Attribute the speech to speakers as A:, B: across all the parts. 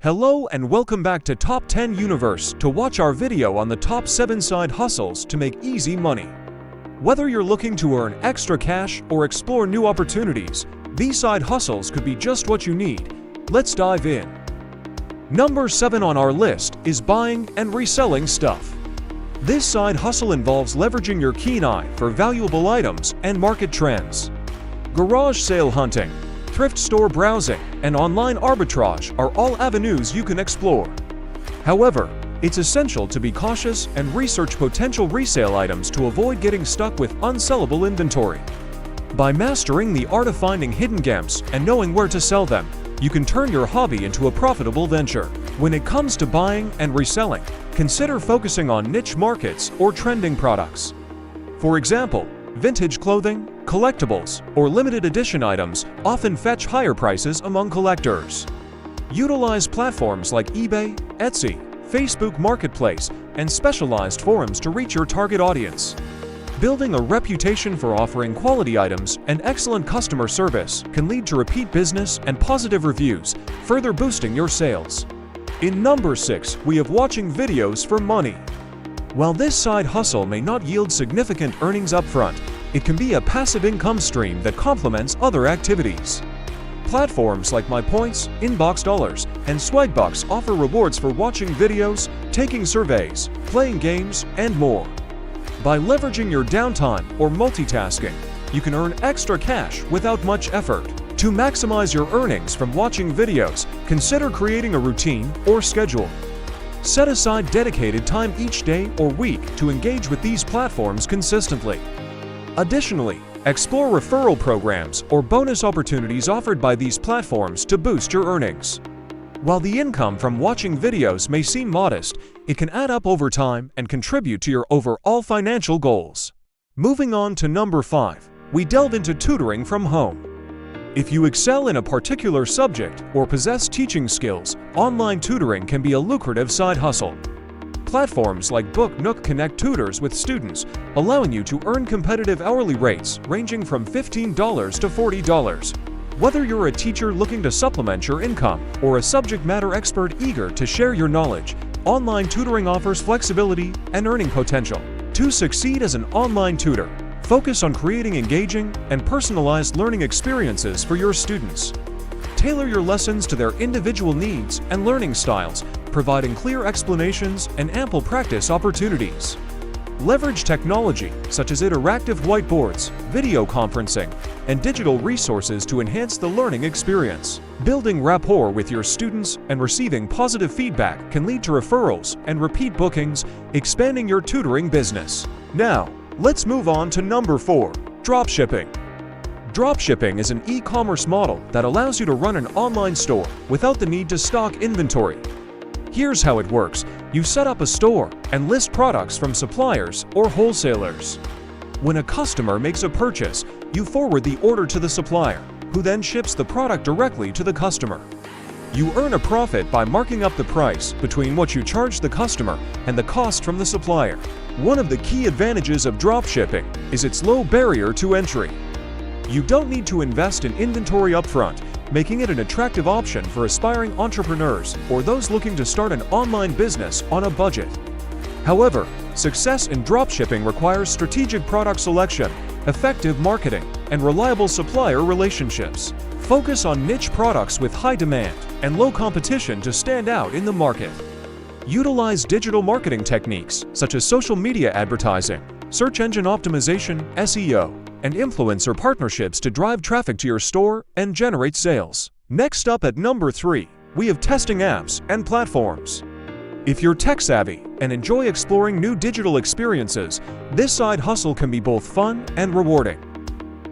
A: Hello and welcome back to Top 10 Universe to watch our video on the top 7 side hustles to make easy money. Whether you're looking to earn extra cash or explore new opportunities, these side hustles could be just what you need. Let's dive in. Number 7 on our list is buying and reselling stuff. This side hustle involves leveraging your keen eye for valuable items and market trends. Garage sale hunting, thrift store browsing, and online arbitrage are all avenues you can explore. However, it's essential to be cautious and research potential resale items to avoid getting stuck with unsellable inventory. By mastering the art of finding hidden gems and knowing where to sell them, you can turn your hobby into a profitable venture. When it comes to buying and reselling, consider focusing on niche markets or trending products. For example, vintage clothing, collectibles, or limited edition items often fetch higher prices among collectors. Utilize platforms like eBay, Etsy, Facebook Marketplace, and specialized forums to reach your target audience. Building a reputation for offering quality items and excellent customer service can lead to repeat business and positive reviews, further boosting your sales. In number 6, we have watching videos for money. While this side hustle may not yield significant earnings upfront, it can be a passive income stream that complements other activities. Platforms like MyPoints, Inbox Dollars, and Swagbucks offer rewards for watching videos, taking surveys, playing games, and more. By leveraging your downtime or multitasking, you can earn extra cash without much effort. To maximize your earnings from watching videos, consider creating a routine or schedule. Set aside dedicated time each day or week to engage with these platforms consistently. Additionally, explore referral programs or bonus opportunities offered by these platforms to boost your earnings. While the income from watching videos may seem modest, it can add up over time and contribute to your overall financial goals. Moving on to number 5, we delve into tutoring from home. If you excel in a particular subject or possess teaching skills, online tutoring can be a lucrative side hustle. Platforms like Book Nook connect tutors with students, allowing you to earn competitive hourly rates ranging from $15 to $40. Whether you're a teacher looking to supplement your income or a subject matter expert eager to share your knowledge, online tutoring offers flexibility and earning potential. To succeed as an online tutor, focus on creating engaging and personalized learning experiences for your students. Tailor your lessons to their individual needs and learning styles, providing clear explanations and ample practice opportunities. Leverage technology such as interactive whiteboards, video conferencing, and digital resources to enhance the learning experience. Building rapport with your students and receiving positive feedback can lead to referrals and repeat bookings, expanding your tutoring business. Now, let's move on to number 4, dropshipping. Dropshipping is an e-commerce model that allows you to run an online store without the need to stock inventory. Here's how it works. You set up a store and list products from suppliers or wholesalers. When a customer makes a purchase, you forward the order to the supplier, who then ships the product directly to the customer. You earn a profit by marking up the price between what you charge the customer and the cost from the supplier. One of the key advantages of dropshipping is its low barrier to entry. You don't need to invest in inventory upfront, making it an attractive option for aspiring entrepreneurs or those looking to start an online business on a budget. However, success in dropshipping requires strategic product selection, effective marketing, and reliable supplier relationships. Focus on niche products with high demand and low competition to stand out in the market. Utilize digital marketing techniques such as social media advertising, search engine optimization, SEO, and influencer partnerships to drive traffic to your store and generate sales. Next up at number 3, we have testing apps and platforms. If you're tech-savvy and enjoy exploring new digital experiences, this side hustle can be both fun and rewarding.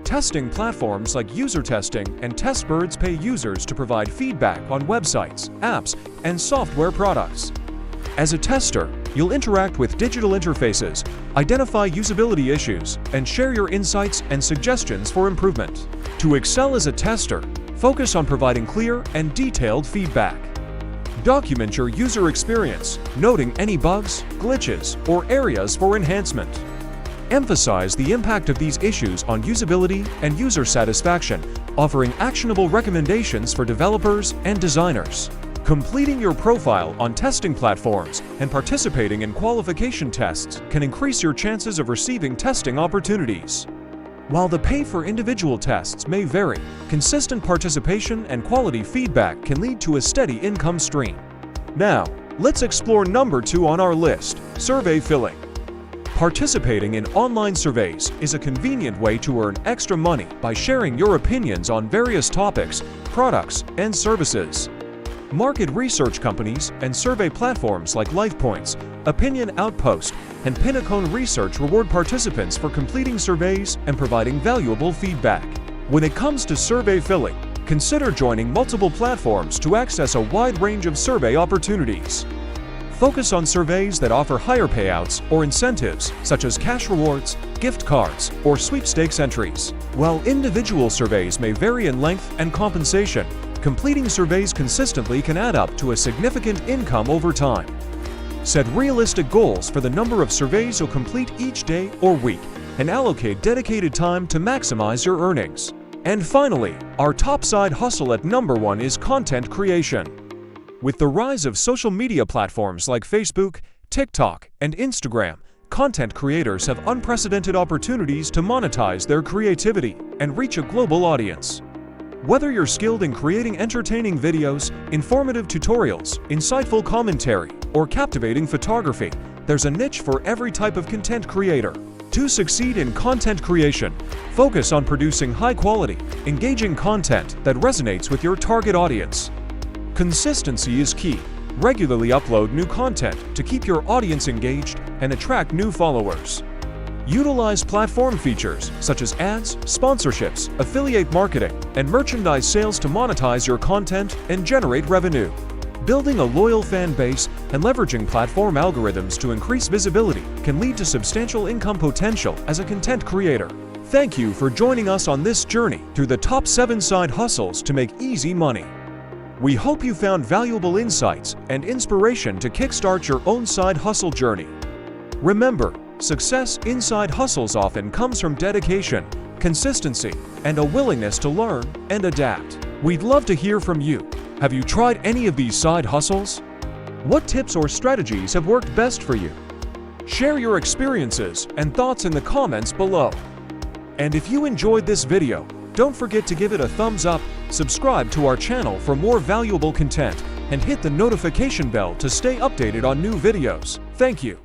A: Testing platforms like User Testing and Testbirds pay users to provide feedback on websites, apps, and software products. As a tester, you'll interact with digital interfaces, identify usability issues, and share your insights and suggestions for improvement. To excel as a tester, focus on providing clear and detailed feedback. Document your user experience, noting any bugs, glitches, or areas for enhancement. Emphasize the impact of these issues on usability and user satisfaction, offering actionable recommendations for developers and designers. Completing your profile on testing platforms and participating in qualification tests can increase your chances of receiving testing opportunities. While the pay for individual tests may vary, consistent participation and quality feedback can lead to a steady income stream. Now, let's explore number 2 on our list, survey filling. Participating in online surveys is a convenient way to earn extra money by sharing your opinions on various topics, products, and services. Market research companies and survey platforms like LifePoints, Opinion Outpost, and Pinnacle Research reward participants for completing surveys and providing valuable feedback. When it comes to survey filling, consider joining multiple platforms to access a wide range of survey opportunities. Focus on surveys that offer higher payouts or incentives, such as cash rewards, gift cards, or sweepstakes entries. While individual surveys may vary in length and compensation, completing surveys consistently can add up to a significant income over time. Set realistic goals for the number of surveys you'll complete each day or week, and allocate dedicated time to maximize your earnings. And finally, our top side hustle at number 1 is content creation. With the rise of social media platforms like Facebook, TikTok, and Instagram, content creators have unprecedented opportunities to monetize their creativity and reach a global audience. Whether you're skilled in creating entertaining videos, informative tutorials, insightful commentary, or captivating photography, there's a niche for every type of content creator. To succeed in content creation, focus on producing high-quality, engaging content that resonates with your target audience. Consistency is key. Regularly upload new content to keep your audience engaged and attract new followers. Utilize platform features such as ads, sponsorships, affiliate marketing, and merchandise sales to monetize your content and generate revenue. Building a loyal fan base and leveraging platform algorithms to increase visibility can lead to substantial income potential as a content creator. Thank you for joining us on this journey through the top 7 side hustles to make easy money. We hope you found valuable insights and inspiration to kickstart your own side hustle journey. Remember, success in side hustles often comes from dedication, consistency, and a willingness to learn and adapt. We'd love to hear from you. Have you tried any of these side hustles? What tips or strategies have worked best for you? Share your experiences and thoughts in the comments below. And if you enjoyed this video, don't forget to give it a thumbs up, subscribe to our channel for more valuable content, and hit the notification bell to stay updated on new videos. Thank you.